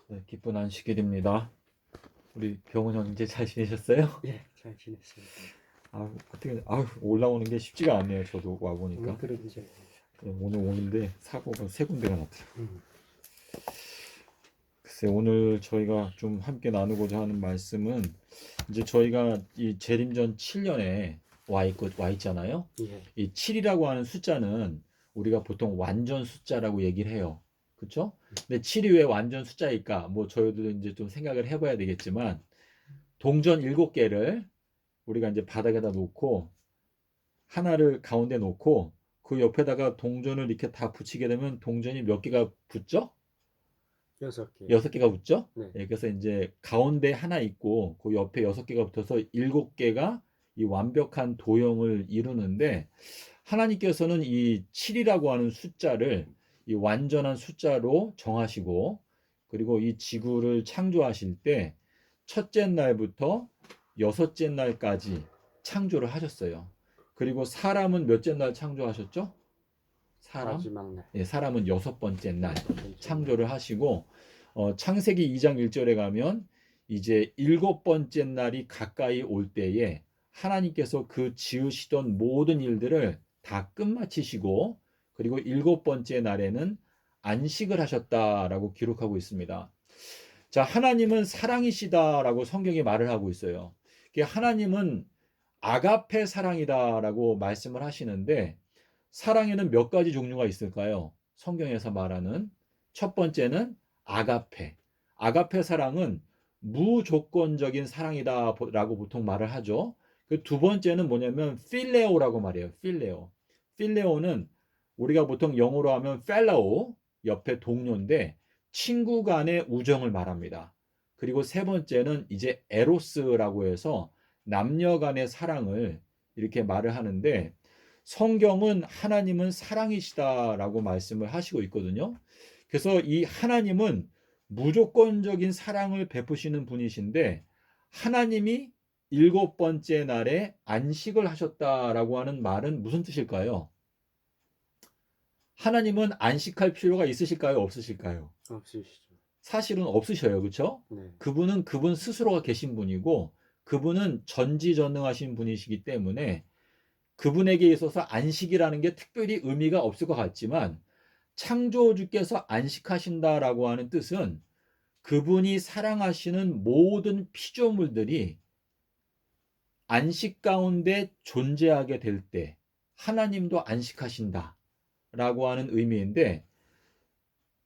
네, 기쁜 안식일입니다. 우리 병훈 형제 잘 지내셨어요? 예, 잘 지냈습니다. 어떻게 올라오는 게 쉽지가 않네요. 저도 와 보니까 그러죠. 오늘 오는데 사고가 세 군데가 났더라고요. 음, 글쎄 오늘 저희가 좀 함께 나누고자 하는 말씀은 이제 저희가 이 재림전 7년에 와 있잖아요. 예, 이 7이라고 하는 숫자는 우리가 보통 완전 숫자라고 얘기를 해요. 그렇죠? 근데 7이 왜 완전 숫자일까? 뭐 저희도 이제 좀 생각을 해봐야 되겠지만 동전 7개를 우리가 이제 바닥에다 놓고 하나를 가운데 놓고 그 옆에다가 동전을 이렇게 다 붙이게 되면 동전이 몇 개가 붙죠? 6개. 6개가 붙죠? 네, 예, 그래서 이제 가운데 하나 있고 그 옆에 6개가 붙어서 7개가 이 완벽한 도형을 이루는데 하나님께서는 이 7이라고 하는 숫자를 이 완전한 숫자로 정하시고 그리고 이 지구를 창조하실 때 첫째 날부터 여섯째 날까지 창조를 하셨어요. 그리고 사람은 몇째 날 창조하셨죠? 사람? 마지막 날. 예, 사람은 여섯 번째 날 6번째 창조를 하시고 창세기 2장 1절에 가면 이제 일곱 번째 날이 가까이 올 때에 하나님께서 그 지으시던 모든 일들을 다 끝마치시고 그리고 일곱 번째 날에는 안식을 하셨다라고 기록하고 있습니다. 자, 하나님은 사랑이시다라고 성경이 말을 하고 있어요. 하나님은 아가페 사랑이다라고 말씀을 하시는데 사랑에는 몇 가지 종류가 있을까요? 성경에서 말하는 첫 번째는 아가페. 아가페 사랑은 무조건적인 사랑이다라고 보통 말을 하죠. 그 두 번째는 뭐냐면 필레오라고 말해요. 필레오. 필레오는 우리가 보통 영어로 하면 fellow, 옆에 동료인데 친구 간의 우정을 말합니다. 그리고 세 번째는 이제 에로스라고 해서 남녀 간의 사랑을 이렇게 말을 하는데 성경은 하나님은 사랑이시다라고 말씀을 하시고 있거든요. 그래서 이 하나님은 무조건적인 사랑을 베푸시는 분이신데 하나님이 일곱 번째 날에 안식을 하셨다라고 하는 말은 무슨 뜻일까요? 하나님은 안식할 필요가 있으실까요? 없으실까요? 없으시죠. 사실은 없으셔요. 그렇죠? 네, 그분은 그분 스스로가 계신 분이고 그분은 전지전능하신 분이시기 때문에 그분에게 있어서 안식이라는 게 특별히 의미가 없을 것 같지만 창조주께서 안식하신다라고 하는 뜻은 그분이 사랑하시는 모든 피조물들이 안식 가운데 존재하게 될 때 하나님도 안식하신다라고 하는 의미인데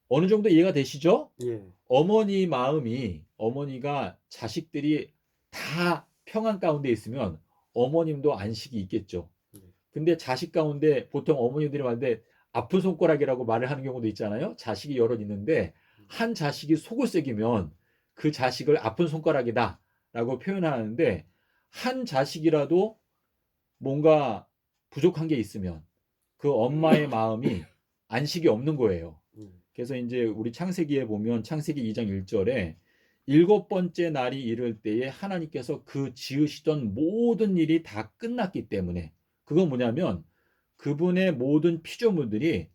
어느 정도 이해가 되시죠? 예, 어머니 마음이 어머니가 자식들이 다 평안 가운데 있으면 어머님도 안식이 있겠죠. 예, 근데 자식 가운데 보통 어머니들이 말하는데 아픈 손가락이라고 말을 하는 경우도 있잖아요. 자식이 여럿 있는데 한 자식이 속을 새기면 그 자식을 아픈 손가락이다 라고 표현하는데 한 자식이라도 뭔가 부족한 게 있으면 그 엄마의 마음이 안식이 없는 거예요. 예, 그래서 이제 우리 창세기에 보면 창세기 2장 1절에 일곱 번째 날이 이를 때에 하나님께서 그 지으시던 모든 일이 다 끝났기 때문에 그건 뭐냐면 그분의 모든 피조물들이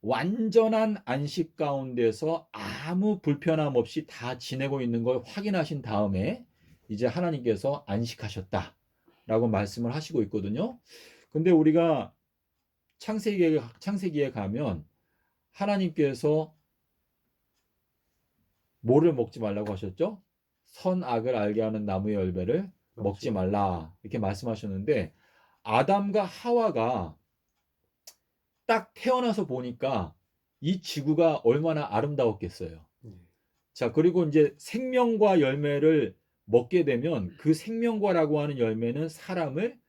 완전한 안식 가운데서 아무 불편함 없이 다 지내고 있는 걸 확인하신 다음에 이제 하나님께서 안식하셨다라고 말씀을 하시고 있거든요. 근데 우리가 창세기에 가면 하나님께서 뭐를 먹지 말라고 하셨죠? 선악을 알게 하는 나무의 열매를 먹지 말라. 이렇게 말씀하셨는데 아담과 하와가 딱 태어나서 보니까 이 지구가 얼마나 아름다웠겠어요. 예, 자, 그리고 이제 생명과 열매를 먹게 되면 그 생명과라고 하는 열매는 사람을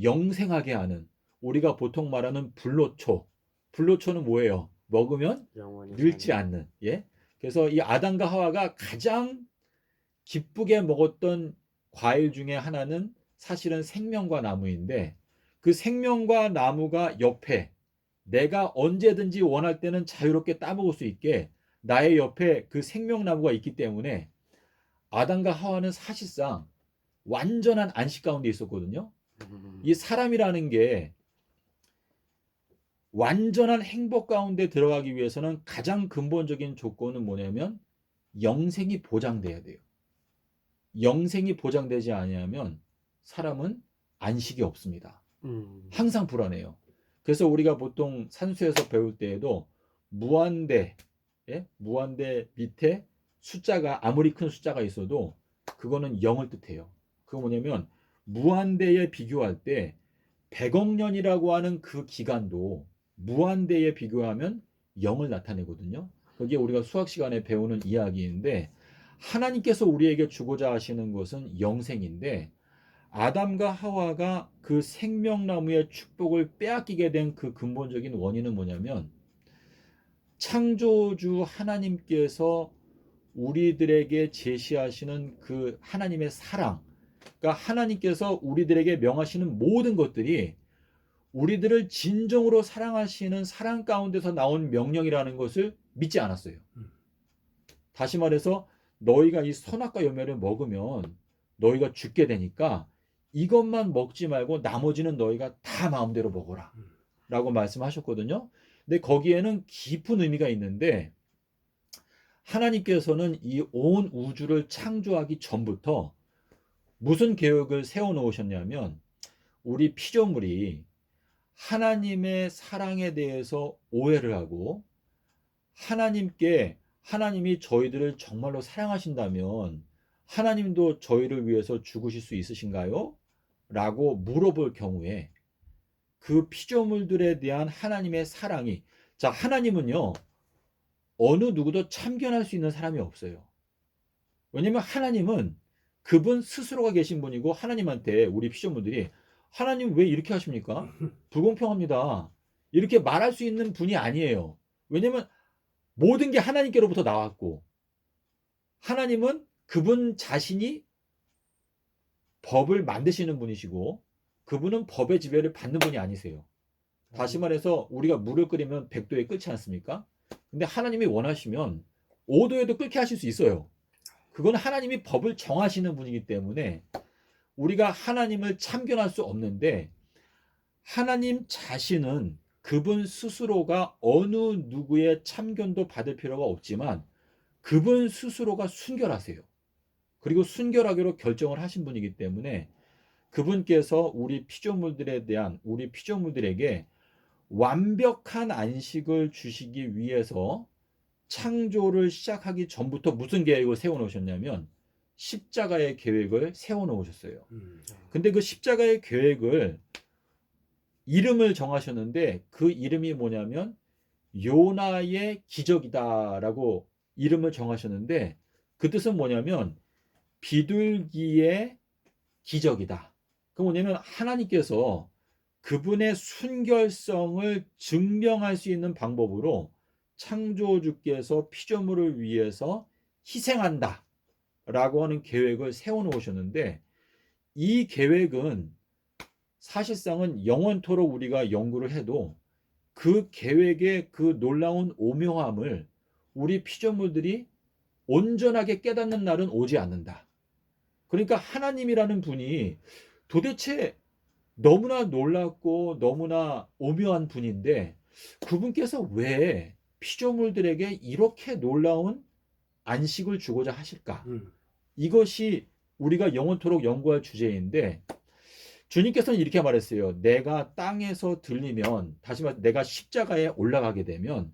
영생하게 하는 우리가 보통 말하는 불로초. 불로초는 뭐예요? 먹으면 영원히 늙지 사는. 않는. 예? 그래서 이 아담과 하와가 가장 기쁘게 먹었던 과일 중에 하나는 사실은 생명과 나무인데 그 생명과 나무가 옆에 내가 언제든지 원할 때는 자유롭게 따먹을 수 있게 나의 옆에 그 생명나무가 있기 때문에 아담과 하와는 사실상 완전한 안식 가운데 있었거든요. 이 사람이라는 게 완전한 행복 가운데 들어가기 위해서는 가장 근본적인 조건은 뭐냐면 영생이 보장돼야 돼요. 영생이 보장되지 아니하면 사람은 안식이 없습니다. 항상 불안해요. 그래서 우리가 보통 산수에서 배울 때에도 무한대, 예? 무한대 밑에 숫자가 아무리 큰 숫자가 있어도 그거는 0을 뜻해요. 그거 뭐냐면 무한대에 비교할 때 100억 년이라고 하는 그 기간도 무한대에 비교하면 0을 나타내거든요. 그게 우리가 수학 시간에 배우는 이야기인데 하나님께서 우리에게 주고자 하시는 것은 영생인데 아담과 하와가 그 생명나무의 축복을 빼앗기게 된 그 근본적인 원인은 뭐냐면 창조주 하나님께서 우리들에게 제시하시는 그 하나님의 사랑, 그러니까 하나님께서 우리들에게 명하시는 모든 것들이 우리들을 진정으로 사랑하시는 사랑 가운데서 나온 명령이라는 것을 믿지 않았어요. 다시 말해서 너희가 이 선악과 열매를 먹으면 너희가 죽게 되니까 이것만 먹지 말고 나머지는 너희가 다 마음대로 먹어라 라고 말씀하셨거든요. 근데 거기에는 깊은 의미가 있는데 하나님께서는 이 온 우주를 창조하기 전부터 무슨 계획을 세워 놓으셨냐면 우리 피조물이 하나님의 사랑에 대해서 오해를 하고 하나님이 저희들을 정말로 사랑하신다면 하나님도 저희를 위해서 죽으실 수 있으신가요? 라고 물어볼 경우에 그 피조물들에 대한 하나님의 사랑이, 자, 하나님은요 어느 누구도 참견할 수 있는 사람이 없어요. 왜냐면 하나님은 그분 스스로가 계신 분이고 하나님한테 우리 피조물들이 하나님 왜 이렇게 하십니까? 불공평합니다. 이렇게 말할 수 있는 분이 아니에요. 왜냐면 모든 게 하나님께로부터 나왔고 하나님은 그분 자신이 법을 만드시는 분이시고 그분은 법의 지배를 받는 분이 아니세요. 다시 말해서 우리가 물을 끓이면 100도에 끓지 않습니까? 근데 하나님이 원하시면 5도에도 끓게 하실 수 있어요. 그건 하나님이 법을 정하시는 분이기 때문에 우리가 하나님을 참견할 수 없는데 하나님 자신은 그분 스스로가 어느 누구의 참견도 받을 필요가 없지만 그분 스스로가 순결하세요. 그리고 순결하기로 결정을 하신 분이기 때문에 그분께서 우리 피조물들에게 완벽한 안식을 주시기 위해서 창조를 시작하기 전부터 무슨 계획을 세워 놓으셨냐면 십자가의 계획을 세워 놓으셨어요. 근데 그 십자가의 계획을 이름을 정하셨는데 그 이름이 뭐냐면 요나의 기적이다라고 이름을 정하셨는데 그 뜻은 뭐냐면 비둘기의 기적이다. 그 뭐냐면 하나님께서 그분의 순결성을 증명할 수 있는 방법으로 창조주께서 피조물을 위해서 희생한다 라고 하는 계획을 세워 놓으셨는데 이 계획은 사실상은 영원토록 우리가 연구를 해도 그 계획의 그 놀라운 오묘함을 우리 피조물들이 온전하게 깨닫는 날은 오지 않는다. 그러니까 하나님이라는 분이 도대체 너무나 놀랍고 너무나 오묘한 분인데 그분께서 왜 피조물들에게 이렇게 놀라운 안식을 주고자 하실까? 이것이 우리가 영원토록 연구할 주제인데 주님께서는 이렇게 말했어요. 내가 땅에서 들리면 다시 말해 내가 십자가에 올라가게 되면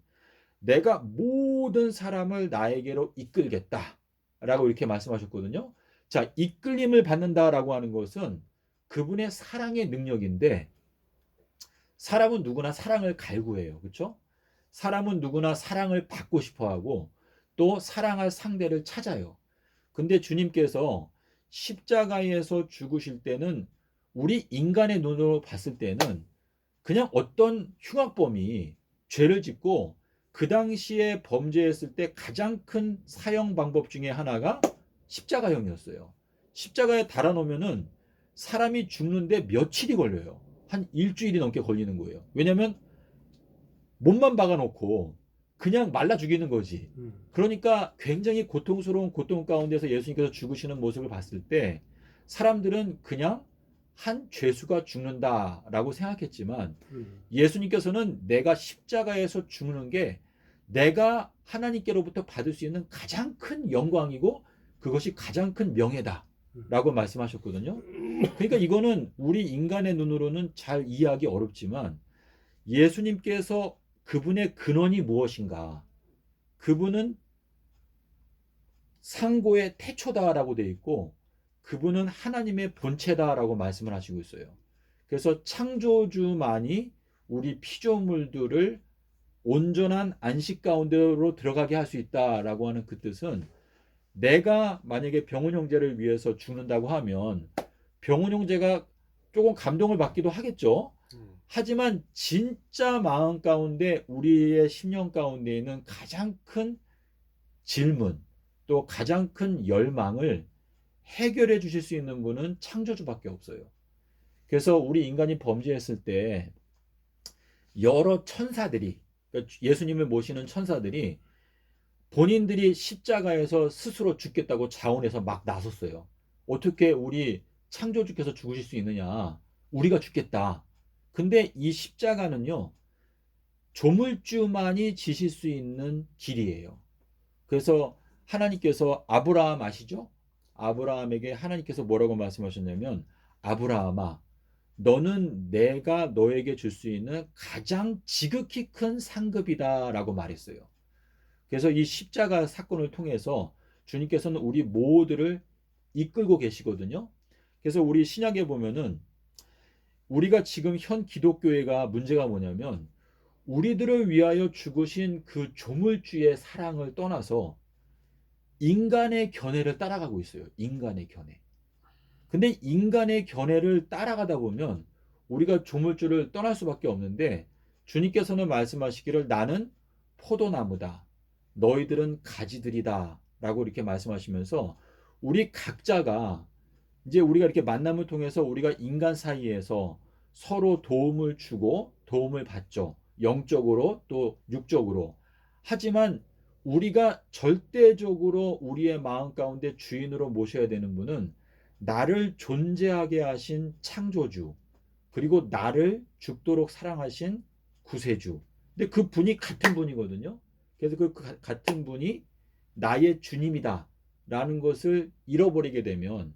내가 모든 사람을 나에게로 이끌겠다 라고 이렇게 말씀하셨거든요. 자, 이끌림을 받는다라고 하는 것은 그분의 사랑의 능력인데 사람은 누구나 사랑을 갈구해요. 그렇죠? 사람은 누구나 사랑을 받고 싶어 하고 또 사랑할 상대를 찾아요. 근데 주님께서 십자가에서 죽으실 때는 우리 인간의 눈으로 봤을 때는 그냥 어떤 흉악범이 죄를 짓고 그 당시에 범죄했을 때 가장 큰 사형 방법 중에 하나가 십자가형이었어요. 십자가에 달아놓으면은 사람이 죽는데 며칠이 걸려요. 한 일주일이 넘게 걸리는 거예요. 왜냐면 몸만 박아놓고 그냥 말라 죽이는 거지. 그러니까 굉장히 고통스러운 고통 가운데서 예수님께서 죽으시는 모습을 봤을 때 사람들은 그냥 한 죄수가 죽는다라고 생각했지만 예수님께서는 내가 십자가에서 죽는 게 내가 하나님께로부터 받을 수 있는 가장 큰 영광이고 그것이 가장 큰 명예다라고 말씀하셨거든요. 그러니까 이거는 우리 인간의 눈으로는 잘 이해하기 어렵지만 예수님께서 그분의 근원이 무엇인가? 그분은 상고의 태초다라고 되어 있고 그분은 하나님의 본체다라고 말씀을 하시고 있어요. 그래서 창조주만이 우리 피조물들을 온전한 안식 가운데로 들어가게 할 수 있다라고 하는 그 뜻은 내가 만약에 병훈 형제를 위해서 죽는다고 하면 병훈 형제가 조금 감동을 받기도 하겠죠. 하지만 진짜 마음 가운데 우리의 심령 가운데 있는 가장 큰 질문 또 가장 큰 열망을 해결해 주실 수 있는 분은 창조주밖에 없어요. 그래서 우리 인간이 범죄했을 때 여러 천사들이 그러니까 예수님을 모시는 천사들이 본인들이 십자가에서 스스로 죽겠다고 자원해서 막 나섰어요. 어떻게 우리 창조주께서 죽으실 수 있느냐? 우리가 죽겠다. 근데 이 십자가는요, 조물주만이 지실 수 있는 길이에요. 그래서 하나님께서 아브라함 아시죠? 아브라함에게 하나님께서 뭐라고 말씀하셨냐면, 아브라함아, 너는 내가 너에게 줄 수 있는 가장 지극히 큰 상급이다라고 말했어요. 그래서 이 십자가 사건을 통해서 주님께서는 우리 모두를 이끌고 계시거든요. 그래서 우리 신약에 보면은 우리가 지금 현 기독교회가 문제가 뭐냐면 우리들을 위하여 죽으신 그 조물주의 사랑을 떠나서 인간의 견해를 따라가고 있어요. 인간의 견해. 근데 인간의 견해를 따라가다 보면 우리가 조물주를 떠날 수밖에 없는데 주님께서는 말씀하시기를 나는 포도나무다. 너희들은 가지들이다. 라고 이렇게 말씀하시면서 우리 각자가 이제 우리가 이렇게 만남을 통해서 우리가 인간 사이에서 서로 도움을 주고 도움을 받죠. 영적으로 또 육적으로. 하지만 우리가 절대적으로 우리의 마음 가운데 주인으로 모셔야 되는 분은 나를 존재하게 하신 창조주, 그리고 나를 죽도록 사랑하신 구세주. 근데 그 분이 같은 분이거든요. 그래서 그 같은 분이 나의 주님이다 라는 것을 잃어버리게 되면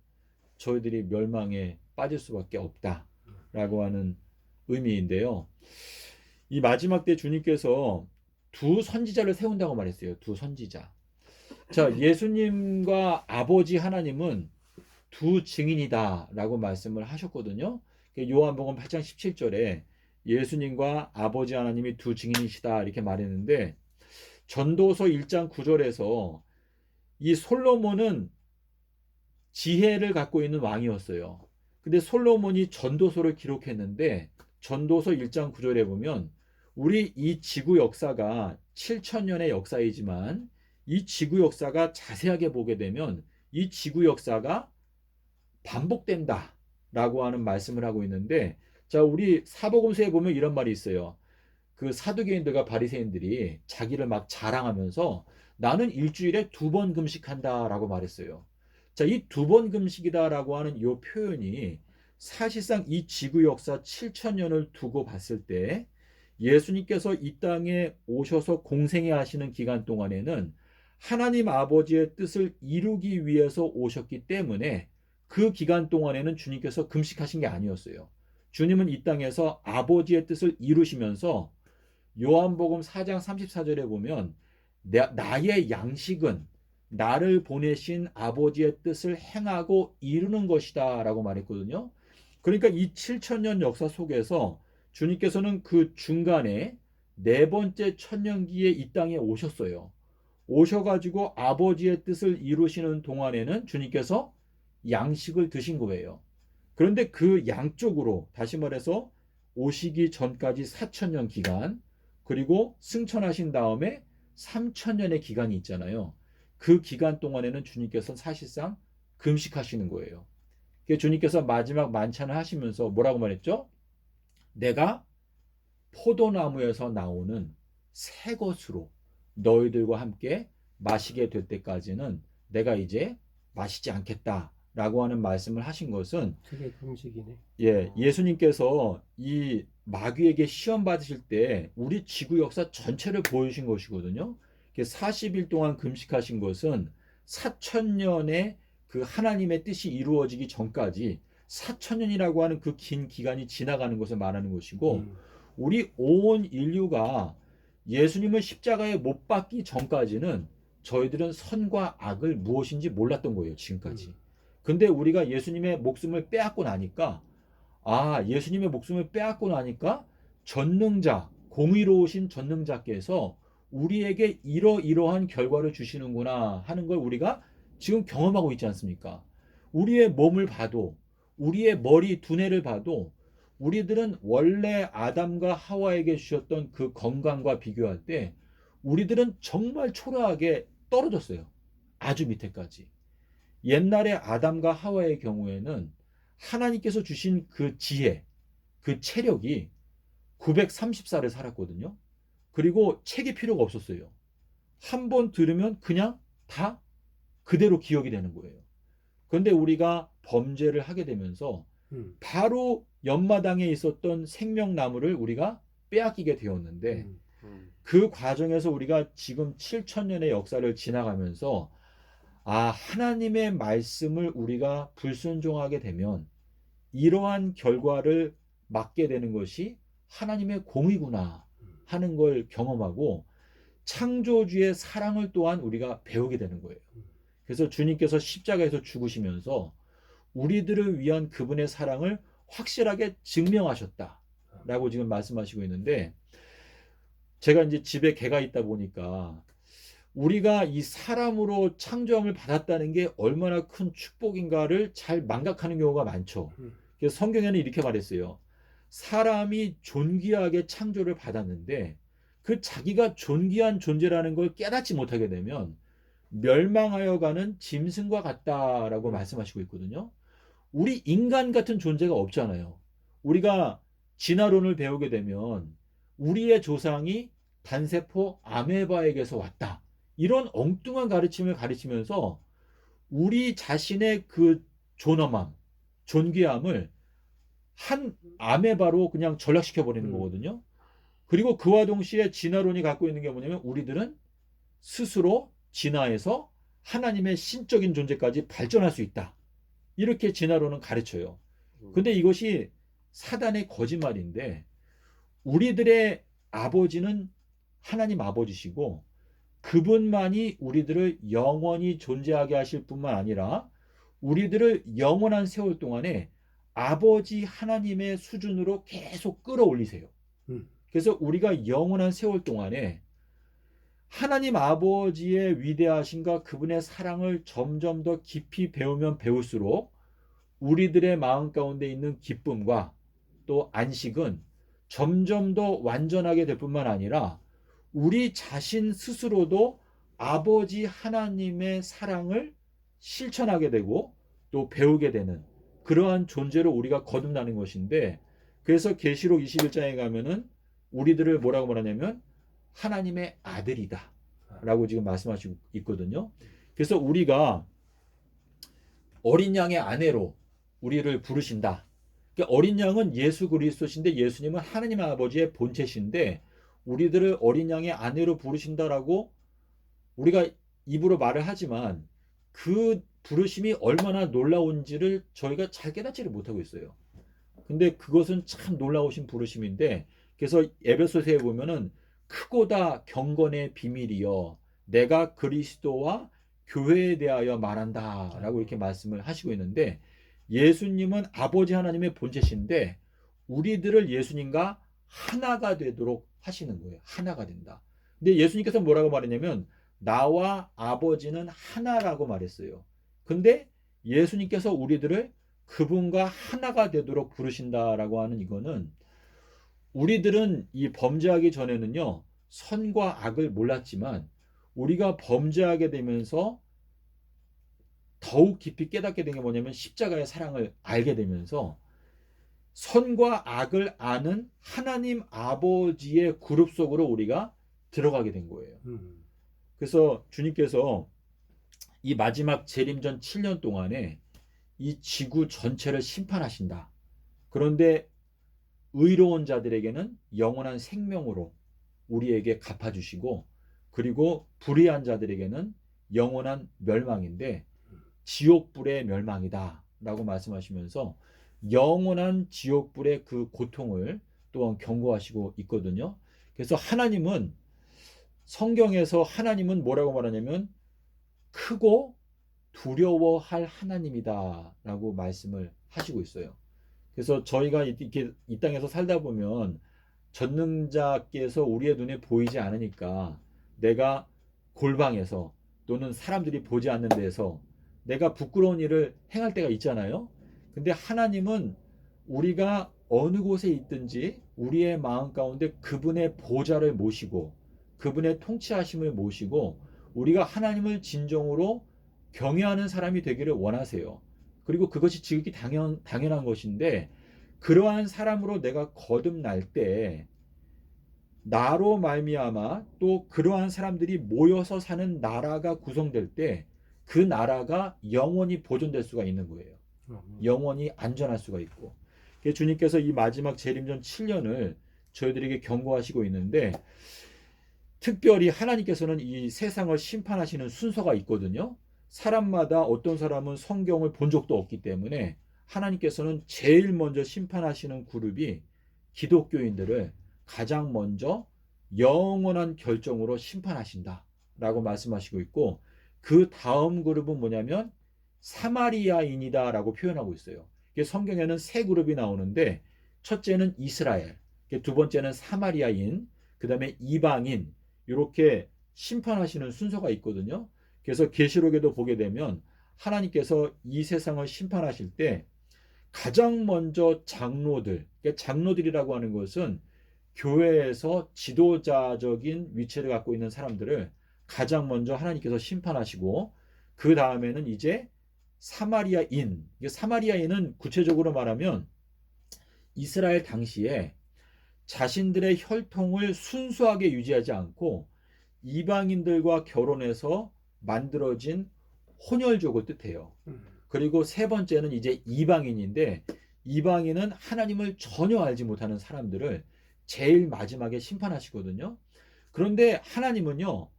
저희들이 멸망에 빠질 수밖에 없다라고 하는 의미인데요. 이 마지막 때 주님께서 두 선지자를 세운다고 말했어요. 두 선지자. 자, 예수님과 아버지 하나님은 두 증인이다라고 말씀을 하셨거든요. 요한복음 8장 17절에 예수님과 아버지 하나님이 두 증인이시다 이렇게 말했는데 전도서 1장 9절에서 이 솔로몬은 지혜를 갖고 있는 왕이었어요. 근데 솔로몬이 전도서를 기록했는데 전도서 1장 9절에 보면 우리 이 지구 역사가 7천년의 역사이지만 이 지구 역사가 자세하게 보게 되면 이 지구 역사가 반복된다 라고 하는 말씀을 하고 있는데 자 우리 사복음서에 보면 이런 말이 있어요. 그 사두개인들과 바리새인들이 자기를 막 자랑하면서 나는 일주일에 2번 금식한다 라고 말했어요. 자, 이 2번 금식이다라고 하는 이 표현이 사실상 이 지구 역사 7천년을 두고 봤을 때 예수님께서 이 땅에 오셔서 공생애 하시는 기간 동안에는 하나님 아버지의 뜻을 이루기 위해서 오셨기 때문에 그 기간 동안에는 주님께서 금식하신 게 아니었어요. 주님은 이 땅에서 아버지의 뜻을 이루시면서 요한복음 4장 34절에 보면 나의 양식은 나를 보내신 아버지의 뜻을 행하고 이루는 것이다 라고 말했거든요. 그러니까 이 7천년 역사 속에서 주님께서는 그 중간에 네 번째 천년기에 이 땅에 오셨어요. 오셔가지고 아버지의 뜻을 이루시는 동안에는 주님께서 양식을 드신 거예요. 그런데 그 양쪽으로 다시 말해서 오시기 전까지 4천년 기간 그리고 승천하신 다음에 3천년의 기간이 있잖아요. 그 기간 동안에는 주님께서 사실상 금식하시는 거예요. 주님께서 마지막 만찬을 하시면서 뭐라고 말했죠? 내가 포도나무에서 나오는 새 것으로 너희들과 함께 마시게 될 때까지는 내가 이제 마시지 않겠다라고 하는 말씀을 하신 것은 그게 금식이네. 예수님께서 이 마귀에게 시험 받으실 때 우리 지구 역사 전체를 보여주신 것이거든요. 40일 동안 금식하신 것은 4,000년의 그 하나님의 뜻이 이루어지기 전까지 4,000년이라고 하는 그 긴 기간이 지나가는 것을 말하는 것이고, 우리 온 인류가 예수님을 십자가에 못 박기 전까지는 저희들은 선과 악을 무엇인지 몰랐던 거예요, 지금까지. 근데 우리가 예수님의 목숨을 빼앗고 나니까, 예수님의 목숨을 빼앗고 나니까 전능자, 공의로우신 전능자께서 우리에게 이러이러한 결과를 주시는구나 하는 걸 우리가 지금 경험하고 있지 않습니까? 우리의 몸을 봐도, 우리의 머리 두뇌를 봐도 우리들은 원래 아담과 하와에게 주셨던 그 건강과 비교할 때 우리들은 정말 초라하게 떨어졌어요. 아주 밑에까지. 옛날에 아담과 하와의 경우에는 하나님께서 주신 그 지혜, 그 체력이 930살을 살았거든요. 그리고 책이 필요가 없었어요. 한 번 들으면 그냥 다 그대로 기억이 되는 거예요. 그런데 우리가 범죄를 하게 되면서 바로 옆마당에 있었던 생명나무를 우리가 빼앗기게 되었는데, 그 과정에서 우리가 지금 7,000년의 역사를 지나가면서 하나님의 말씀을 우리가 불순종하게 되면 이러한 결과를 맞게 되는 것이 하나님의 공의구나 하는 걸 경험하고, 창조주의 사랑을 또한 우리가 배우게 되는 거예요. 그래서 주님께서 십자가에서 죽으시면서 우리들을 위한 그분의 사랑을 확실하게 증명하셨다라고 지금 말씀하시고 있는데, 제가 이제 집에 개가 있다 보니까 우리가 이 사람으로 창조함을 받았다는 게 얼마나 큰 축복인가를 잘 망각하는 경우가 많죠. 그래서 성경에는 이렇게 말했어요. 사람이 존귀하게 창조를 받았는데 그 자기가 존귀한 존재라는 걸 깨닫지 못하게 되면 멸망하여 가는 짐승과 같다라고 말씀하시고 있거든요. 우리 인간 같은 존재가 없잖아요. 우리가 진화론을 배우게 되면 우리의 조상이 단세포 아메바에게서 왔다, 이런 엉뚱한 가르침을 가르치면서 우리 자신의 그 존엄함, 존귀함을 한 아메바로 그냥 전락시켜 버리는 거거든요. 그리고 그와 동시에 진화론이 갖고 있는 게 뭐냐면 우리들은 스스로 진화해서 하나님의 신적인 존재까지 발전할 수 있다, 이렇게 진화론은 가르쳐요. 근데 이것이 사단의 거짓말인데, 우리들의 아버지는 하나님 아버지시고 그분만이 우리들을 영원히 존재하게 하실 뿐만 아니라 우리들을 영원한 세월 동안에 아버지 하나님의 수준으로 계속 끌어올리세요. 그래서 우리가 영원한 세월 동안에 하나님 아버지의 위대하심과 그분의 사랑을 점점 더 깊이 배우면 배울수록 우리들의 마음 가운데 있는 기쁨과 또 안식은 점점 더 완전하게 될 뿐만 아니라 우리 자신 스스로도 아버지 하나님의 사랑을 실천하게 되고 또 배우게 되는 그러한 존재로 우리가 거듭나는 것인데, 그래서 계시록 21장에 가면은 우리들을 뭐라고 말하냐면 하나님의 아들이다 라고 지금 말씀하시고 있거든요. 그래서 우리가 어린 양의 아내로 우리를 부르신다. 그러니까 어린 양은 예수 그리스도신데 예수님은 하나님 아버지의 본체신데 우리들을 어린 양의 아내로 부르신다라고 우리가 입으로 말을 하지만 그 부르심이 얼마나 놀라운지를 저희가 잘 깨닫지를 못하고 있어요. 근데 그것은 참 놀라우신 부르심인데, 그래서 에베소서에 보면은 크고다 경건의 비밀이여 내가 그리스도와 교회에 대하여 말한다 라고 이렇게 말씀을 하시고 있는데, 예수님은 아버지 하나님의 본체신데 우리들을 예수님과 하나가 되도록 하시는 거예요. 하나가 된다. 근데 예수님께서 뭐라고 말했냐면 나와 아버지는 하나라고 말했어요. 근데 예수님께서 우리들을 그분과 하나가 되도록 부르신다라고 하는 이거는, 우리들은 이 범죄하기 전에는요 선과 악을 몰랐지만 우리가 범죄하게 되면서 더욱 깊이 깨닫게 된 게 뭐냐면 십자가의 사랑을 알게 되면서 선과 악을 아는 하나님 아버지의 그룹 속으로 우리가 들어가게 된 거예요. 그래서 주님께서 이 마지막 재림전 7년 동안에 이 지구 전체를 심판하신다. 그런데 의로운 자들에게는 영원한 생명으로 우리에게 갚아주시고, 그리고 불의한 자들에게는 영원한 멸망인데 지옥불의 멸망이다라고 말씀하시면서 영원한 지옥불의 그 고통을 또한 경고하시고 있거든요. 그래서 하나님은 성경에서 하나님은 뭐라고 말하냐면 크고 두려워할 하나님이다라고 말씀을 하시고 있어요. 그래서 저희가 이렇게 이 땅에서 살다 보면 전능자께서 우리의 눈에 보이지 않으니까 내가 골방에서 또는 사람들이 보지 않는 데서 내가 부끄러운 일을 행할 때가 있잖아요. 근데 하나님은 우리가 어느 곳에 있든지 우리의 마음 가운데 그분의 보좌를 모시고 그분의 통치하심을 모시고 우리가 하나님을 진정으로 경외하는 사람이 되기를 원하세요. 그리고 그것이 지극히 당연한 것인데 그러한 사람으로 내가 거듭날 때 나로 말미암아 또 그러한 사람들이 모여서 사는 나라가 구성될 때 그 나라가 영원히 보존될 수가 있는 거예요. 영원히 안전할 수가 있고. 주님께서 이 마지막 재림전 7년을 저희들에게 경고하시고 있는데 특별히 하나님께서는 이 세상을 심판하시는 순서가 있거든요. 사람마다 어떤 사람은 성경을 본 적도 없기 때문에 하나님께서는 제일 먼저 심판하시는 그룹이 기독교인들을 가장 먼저 영원한 결정으로 심판하신다라고 말씀하시고 있고 그 다음 그룹은 뭐냐면 사마리아인이다라고 표현하고 있어요. 성경에는 세 그룹이 나오는데 첫째는 이스라엘, 두 번째는 사마리아인, 그 다음에 이방인 이렇게 심판하시는 순서가 있거든요. 그래서 계시록에도 보게 되면 하나님께서 이 세상을 심판하실 때 가장 먼저 장로들, 장로들이라고 하는 것은 교회에서 지도자적인 위치를 갖고 있는 사람들을 가장 먼저 하나님께서 심판하시고 그 다음에는 이제 사마리아인, 사마리아인은 구체적으로 말하면 이스라엘 당시에 자신들의 혈통을 순수하게 유지하지 않고 이방인들과 결혼해서 만들어진 혼혈족을 뜻해요. 그리고 세 번째는 이제 이방인인데 이방인은 하나님을 전혀 알지 못하는 사람들을 제일 마지막에 심판하시거든요. 그런데 하나님은요,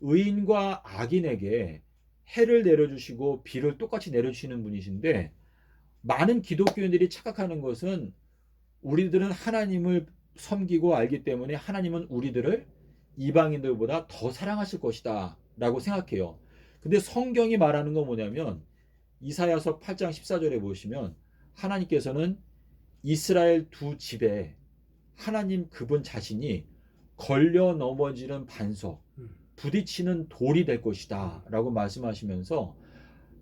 의인과 악인에게 해를 내려주시고 비를 똑같이 내려주시는 분이신데 많은 기독교인들이 착각하는 것은 우리들은 하나님을 섬기고 알기 때문에 하나님은 우리들을 이방인들보다 더 사랑하실 것이다 라고 생각해요. 근데 성경이 말하는 건 뭐냐면 이사야서 8장 14절에 보시면 하나님께서는 이스라엘 두 집에 하나님 그분 자신이 걸려 넘어지는 반석, 부딪히는 돌이 될 것이다 라고 말씀하시면서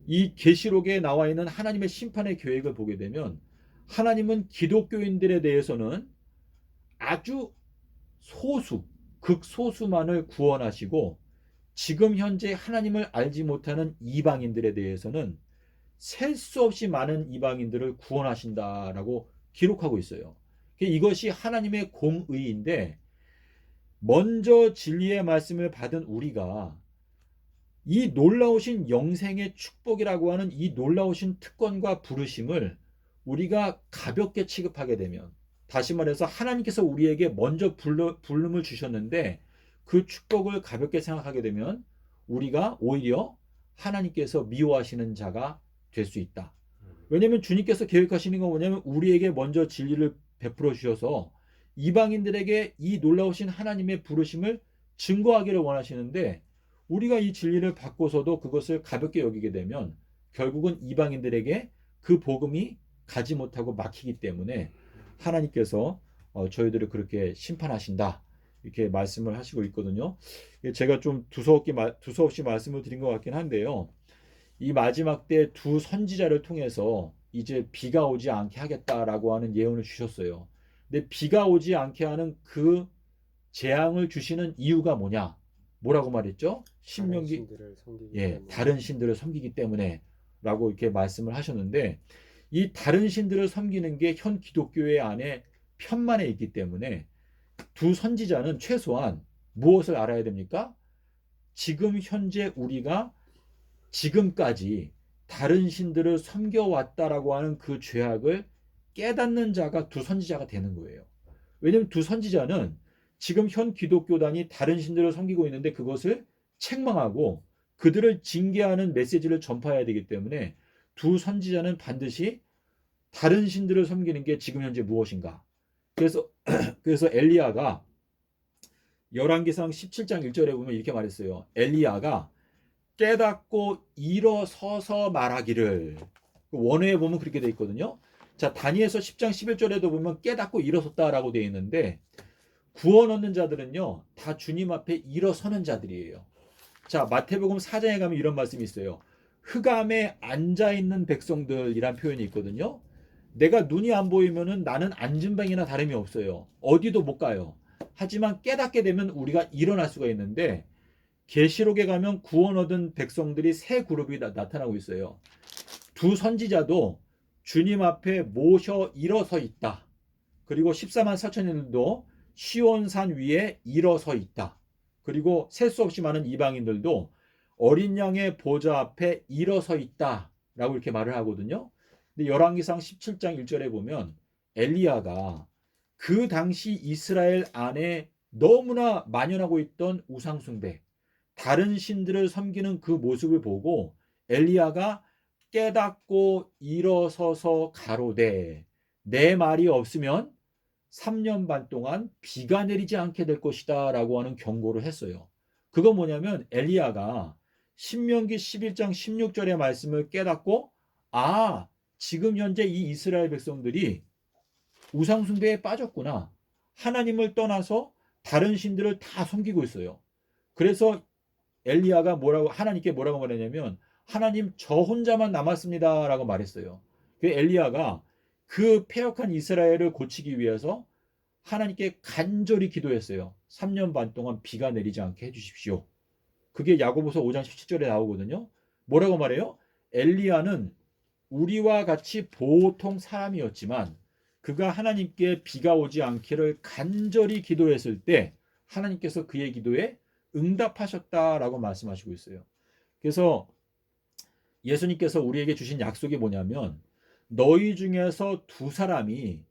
이 계시록에 나와 있는 하나님의 심판의 계획을 보게 되면 하나님은 기독교인들에 대해서는 아주 소수, 극소수만을 구원하시고 지금 현재 하나님을 알지 못하는 이방인들에 대해서는 셀 수 없이 많은 이방인들을 구원하신다라고 기록하고 있어요. 이것이 하나님의 공의인데 먼저 진리의 말씀을 받은 우리가 이 놀라우신 영생의 축복이라고 하는 이 놀라우신 특권과 부르심을 우리가 가볍게 취급하게 되면 다시 말해서 하나님께서 우리에게 먼저 부름을 주셨는데 그 축복을 가볍게 생각하게 되면 우리가 오히려 하나님께서 미워하시는 자가 될 수 있다. 왜냐하면 주님께서 계획하시는 건 뭐냐면 우리에게 먼저 진리를 베풀어 주셔서 이방인들에게 이 놀라우신 하나님의 부르심을 증거하기를 원하시는데 우리가 이 진리를 받고서도 그것을 가볍게 여기게 되면 결국은 이방인들에게 그 복음이 가지 못하고 막히기 때문에 하나님께서 저희들을 그렇게 심판하신다 이렇게 말씀을 하시고 있거든요. 제가 좀 두서없이 말씀을 드린 것 같긴 한데요. 이 마지막 때 두 선지자를 통해서 이제 비가 오지 않게 하겠다라고 하는 예언을 주셨어요. 근데 비가 오지 않게 하는 그 재앙을 주시는 이유가 뭐냐? 뭐라고 말했죠? 신명기 다른 신들을 섬기기 때문에라고 이렇게 말씀을 하셨는데 이 다른 신들을 섬기는 게 현 기독교회 안에 편만에 있기 때문에 두 선지자는 최소한 무엇을 알아야 됩니까? 지금 현재 우리가 지금까지 다른 신들을 섬겨왔다라고 하는 그 죄악을 깨닫는 자가 두 선지자가 되는 거예요. 왜냐하면 두 선지자는 지금 현 기독교단이 다른 신들을 섬기고 있는데 그것을 책망하고 그들을 징계하는 메시지를 전파해야 되기 때문에 두 선지자는 반드시 다른 신들을 섬기는 게 지금 현재 무엇인가. 그래서 엘리야가 열왕기상 17장 1절에 보면 이렇게 말했어요. 엘리야가 깨닫고 일어서서 말하기를. 원어에 보면 그렇게 돼 있거든요. 자, 다니엘서 10장 11절에도 보면 깨닫고 일어섰다라고 되어 있는데 구원 얻는 자들은요 다 주님 앞에 일어서는 자들이에요. 자, 마태복음 4장에 가면 이런 말씀이 있어요. 흑암에 앉아있는 백성들이란 표현이 있거든요. 내가 눈이 안 보이면은 나는 앉은 방이나 다름이 없어요. 어디도 못 가요. 하지만 깨닫게 되면 우리가 일어날 수가 있는데 계시록에 가면 구원 얻은 백성들이 세 그룹이 나타나고 있어요. 두 선지자도 주님 앞에 모셔 일어서 있다. 그리고 14만 4천인들도 시온산 위에 일어서 있다. 그리고 셀 수 없이 많은 이방인들도 어린 양의 보좌 앞에 일어서 있다. 라고 이렇게 말을 하거든요. 근데 열왕기상 17장 1절에 보면 엘리야가 그 당시 이스라엘 안에 너무나 만연하고 있던 우상숭배, 다른 신들을 섬기는 그 모습을 보고 엘리야가 깨닫고 일어서서 가로되 내 말이 없으면 3년 반 동안 비가 내리지 않게 될 것이다 라고 하는 경고를 했어요. 그건 뭐냐면 엘리야가 신명기 11장 16절의 말씀을 깨닫고 지금 현재 이 이스라엘 백성들이 우상숭배에 빠졌구나. 하나님을 떠나서 다른 신들을 다 섬기고 있어요. 그래서 엘리야가 하나님께 뭐라고 말했냐면 하나님 저 혼자만 남았습니다 라고 말했어요. 그 엘리야가 그 패역한 이스라엘을 고치기 위해서 하나님께 간절히 기도했어요. 3년 반 동안 비가 내리지 않게 해주십시오. 그게 야고보서 5장 17절에 나오거든요. 뭐라고 말해요? 엘리야는 우리와 같이 보통 사람이었지만 그가 하나님께 비가 오지 않기를 간절히 기도했을 때 하나님께서 그의 기도에 응답하셨다라고 말씀하시고 있어요. 그래서 예수님께서 우리에게 주신 약속이 뭐냐면 너희 중에서 두 사람이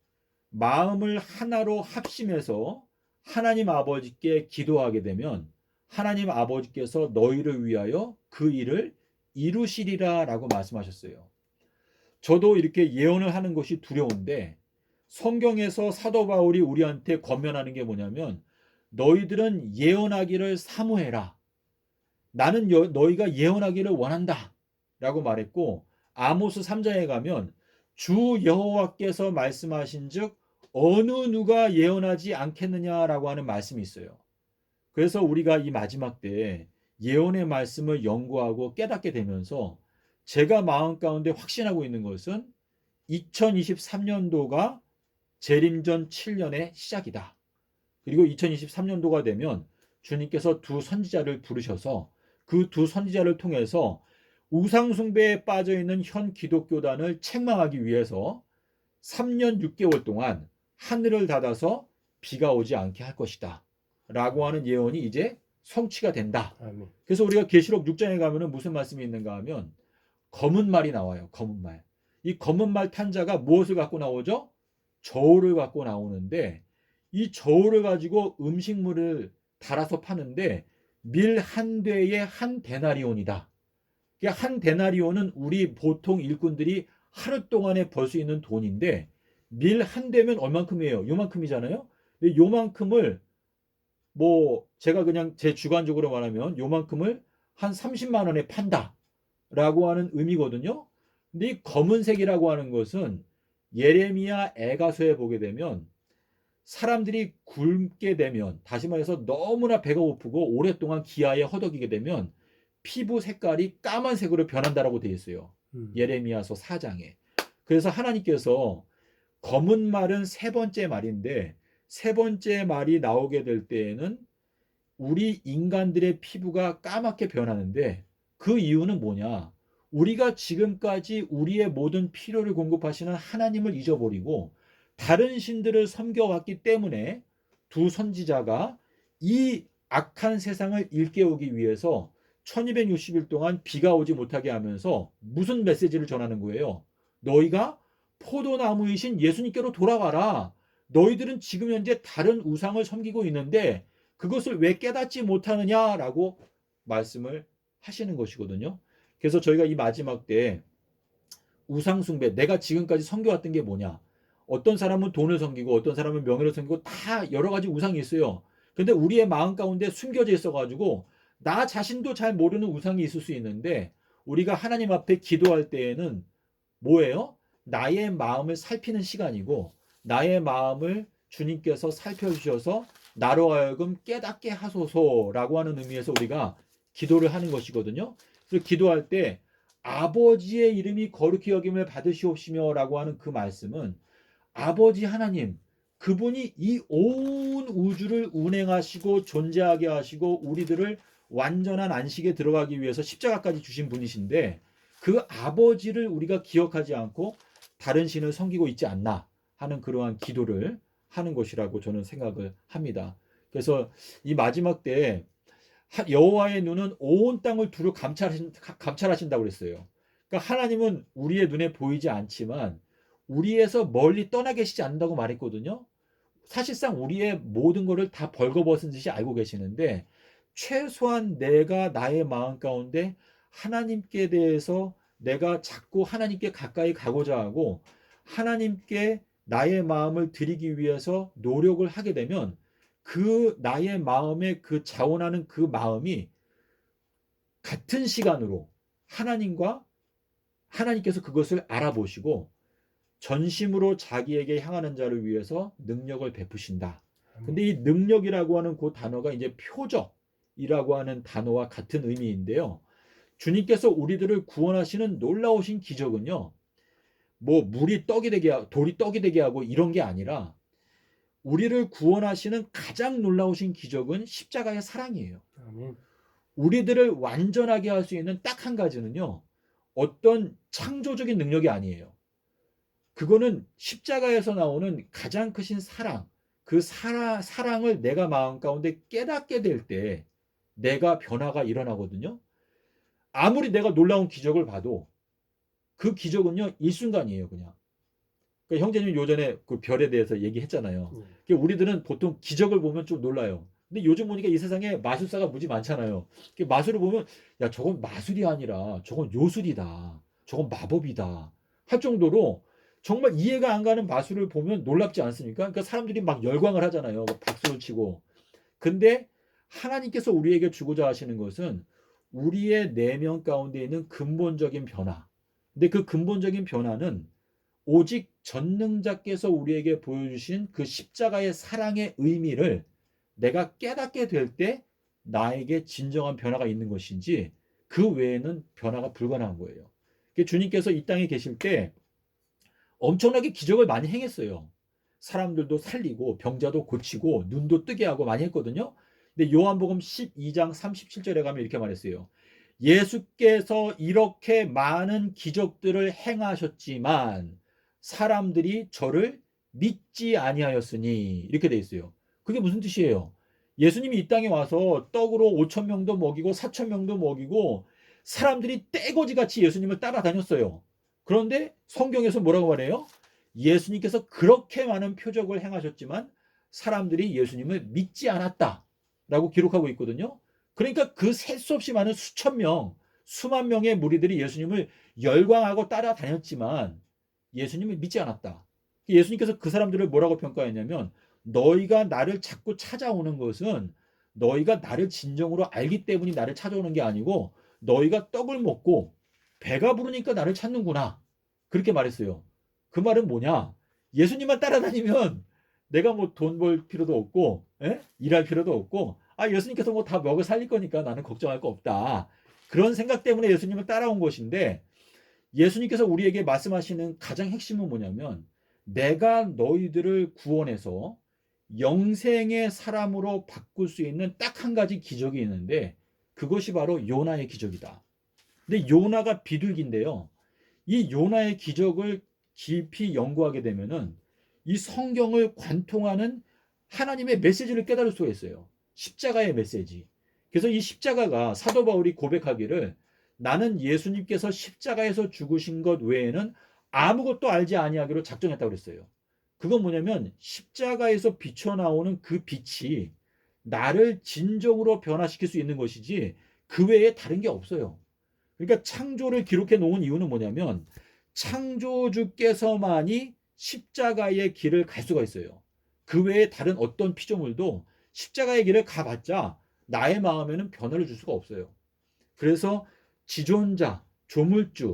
마음을 하나로 합심해서 하나님 아버지께 기도하게 되면 하나님 아버지께서 너희를 위하여 그 일을 이루시리라 라고 말씀하셨어요. 저도 이렇게 예언을 하는 것이 두려운데 성경에서 사도 바울이 우리한테 권면하는 게 뭐냐면 너희들은 예언하기를 사모해라. 나는 너희가 예언하기를 원한다 라고 말했고 아모스 3장에 가면 주 여호와께서 말씀하신 즉 어느 누가 예언하지 않겠느냐라고 하는 말씀이 있어요. 그래서 우리가 이 마지막 때 예언의 말씀을 연구하고 깨닫게 되면서 제가 마음 가운데 확신하고 있는 것은 2023년도가 재림전 7년의 시작이다. 그리고 2023년도가 되면 주님께서 두 선지자를 부르셔서 그 두 선지자를 통해서 우상숭배에 빠져있는 현 기독교단을 책망하기 위해서 3년 6개월 동안 하늘을 닫아서 비가 오지 않게 할 것이다 라고 하는 예언이 이제 성취가 된다. 아멘. 그래서 우리가 계시록 6장에 가면 무슨 말씀이 있는가 하면 검은 말이 나와요. 검은 말. 이 검은 말 탄 자가 무엇을 갖고 나오죠? 저울을 갖고 나오는데 이 저울을 가지고 음식물을 달아서 파는데 밀 한 대에 한 데나리온이다. 한 데나리온은 우리 보통 일꾼들이 하루 동안에 벌 수 있는 돈인데 밀 한 대면 얼만큼이에요? 요만큼이잖아요. 근데 요만큼을 제가 그냥 제 주관적으로 말하면 요만큼을 한 30만 원에 판다라고 하는 의미거든요. 근데 이 검은색이라고 하는 것은 예레미야 애가서에 보게 되면 사람들이 굶게 되면 다시 말해서 너무나 배가 고프고 오랫동안 기아에 허덕이게 되면 피부 색깔이 까만색으로 변한다라고 되어 있어요. 예레미야서 4장에. 그래서 하나님께서 검은 말은 세 번째 말인데 세 번째 말이 나오게 될 때에는 우리 인간들의 피부가 까맣게 변하는데 그 이유는 뭐냐? 우리가 지금까지 우리의 모든 필요를 공급하시는 하나님을 잊어버리고 다른 신들을 섬겨왔기 때문에 두 선지자가 이 악한 세상을 일깨우기 위해서 1260일 동안 비가 오지 못하게 하면서 무슨 메시지를 전하는 거예요? 너희가 포도나무이신 예수님께로 돌아가라. 너희들은 지금 현재 다른 우상을 섬기고 있는데 그것을 왜 깨닫지 못하느냐라고 말씀을 하시는 것이거든요. 그래서 저희가 이 마지막 때 우상 숭배, 내가 지금까지 섬겨왔던 게 뭐냐? 어떤 사람은 돈을 섬기고 어떤 사람은 명예를 섬기고 다 여러 가지 우상이 있어요. 근데 우리의 마음 가운데 숨겨져 있어가지고 나 자신도 잘 모르는 우상이 있을 수 있는데 우리가 하나님 앞에 기도할 때에는 뭐예요? 나의 마음을 살피는 시간이고 나의 마음을 주님께서 살펴주셔서 나로 하여금 깨닫게 하소서라고 하는 의미에서 우리가 기도를 하는 것이거든요. 그래서 기도할 때 아버지의 이름이 거룩히 여김을 받으시옵시며 라고 하는 그 말씀은 아버지 하나님, 그분이 이 온 우주를 운행하시고 존재하게 하시고 우리들을 완전한 안식에 들어가기 위해서 십자가까지 주신 분이신데 그 아버지를 우리가 기억하지 않고 다른 신을 섬기고 있지 않나 하는 그러한 기도를 하는 것이라고 저는 생각을 합니다. 그래서 이 마지막 때 여호와의 눈은 온 땅을 두루 감찰하신다고 그랬어요. 그러니까 하나님은 우리의 눈에 보이지 않지만 우리에서 멀리 떠나 계시지 않는다고 말했거든요. 사실상 우리의 모든 것을 다 벌거벗은 듯이 알고 계시는데 최소한 내가 나의 마음 가운데 하나님께 대해서 내가 자꾸 하나님께 가까이 가고자 하고 하나님께 나의 마음을 드리기 위해서 노력을 하게 되면 그 나의 마음에 그 자원하는 그 마음이 같은 시간으로 하나님께서 그것을 알아보시고 전심으로 자기에게 향하는 자를 위해서 능력을 베푸신다. 근데 이 능력이라고 하는 그 단어가 이제 표적이라고 하는 단어와 같은 의미인데요. 주님께서 우리들을 구원하시는 놀라우신 기적은요. 뭐 돌이 떡이 되게 하고 이런 게 아니라 우리를 구원하시는 가장 놀라우신 기적은 십자가의 사랑이에요. 아멘. 우리들을 완전하게 할 수 있는 딱 한 가지는요. 어떤 창조적인 능력이 아니에요. 그거는 십자가에서 나오는 가장 크신 사랑, 그 사랑을 내가 마음 가운데 깨닫게 될 때 내가 변화가 일어나거든요. 아무리 내가 놀라운 기적을 봐도 그 기적은요, 일순간이에요, 그냥. 그러니까 형제님 요전에 그 별에 대해서 얘기했잖아요. 그러니까 우리들은 보통 기적을 보면 좀 놀라요. 근데 요즘 보니까 이 세상에 마술사가 무지 많잖아요. 마술을 보면 야 저건 마술이 아니라 저건 요술이다. 저건 마법이다. 할 정도로 정말 이해가 안 가는 마술을 보면 놀랍지 않습니까? 그러니까 사람들이 막 열광을 하잖아요. 막 박수를 치고. 근데 하나님께서 우리에게 주고자 하시는 것은 우리의 내면 가운데 있는 근본적인 변화. 근데 그 근본적인 변화는 오직 전능자께서 우리에게 보여주신 그 십자가의 사랑의 의미를 내가 깨닫게 될 때 나에게 진정한 변화가 있는 것인지 그 외에는 변화가 불가능한 거예요. 주님께서 이 땅에 계실 때 엄청나게 기적을 많이 행했어요. 사람들도 살리고 병자도 고치고 눈도 뜨게 하고 많이 했거든요. 근데 요한복음 12장 37절에 가면 이렇게 말했어요. 예수께서 이렇게 많은 기적들을 행하셨지만 사람들이 저를 믿지 아니하였으니 이렇게 돼 있어요. 그게 무슨 뜻이에요? 예수님이 이 땅에 와서 떡으로 5천 명도 먹이고 4천 명도 먹이고 사람들이 떼거지같이 예수님을 따라다녔어요. 그런데 성경에서 뭐라고 말해요? 예수님께서 그렇게 많은 표적을 행하셨지만 사람들이 예수님을 믿지 않았다라고 기록하고 있거든요. 그러니까 그 셀 수 없이 많은 수천 명, 수만 명의 무리들이 예수님을 열광하고 따라다녔지만 예수님을 믿지 않았다. 예수님께서 그 사람들을 뭐라고 평가했냐면 너희가 나를 자꾸 찾아오는 것은 너희가 나를 진정으로 알기 때문에 나를 찾아오는 게 아니고 너희가 떡을 먹고 배가 부르니까 나를 찾는구나. 그렇게 말했어요. 그 말은 뭐냐? 예수님만 따라다니면 내가 뭐 돈 벌 필요도 없고 일할 필요도 없고 예수님께서 뭐 다 먹여 살릴 거니까 나는 걱정할 거 없다. 그런 생각 때문에 예수님을 따라온 것인데 예수님께서 우리에게 말씀하시는 가장 핵심은 뭐냐면 내가 너희들을 구원해서 영생의 사람으로 바꿀 수 있는 딱 한 가지 기적이 있는데 그것이 바로 요나의 기적이다. 근데 요나가 비둘기인데요. 이 요나의 기적을 깊이 연구하게 되면은 이 성경을 관통하는 하나님의 메시지를 깨달을 수가 있어요. 십자가의 메시지. 그래서 이 십자가가 사도 바울이 고백하기를 나는 예수님께서 십자가에서 죽으신 것 외에는 아무것도 알지 아니하기로 작정했다고 그랬어요. 그건 뭐냐면 십자가에서 비춰나오는 그 빛이 나를 진정으로 변화시킬 수 있는 것이지 그 외에 다른 게 없어요. 그러니까 창조를 기록해 놓은 이유는 뭐냐면 창조주께서만이 십자가의 길을 갈 수가 있어요. 그 외에 다른 어떤 피조물도 십자가의 길을 가봤자 나의 마음에는 변화를 줄 수가 없어요. 그래서 지존자, 조물주,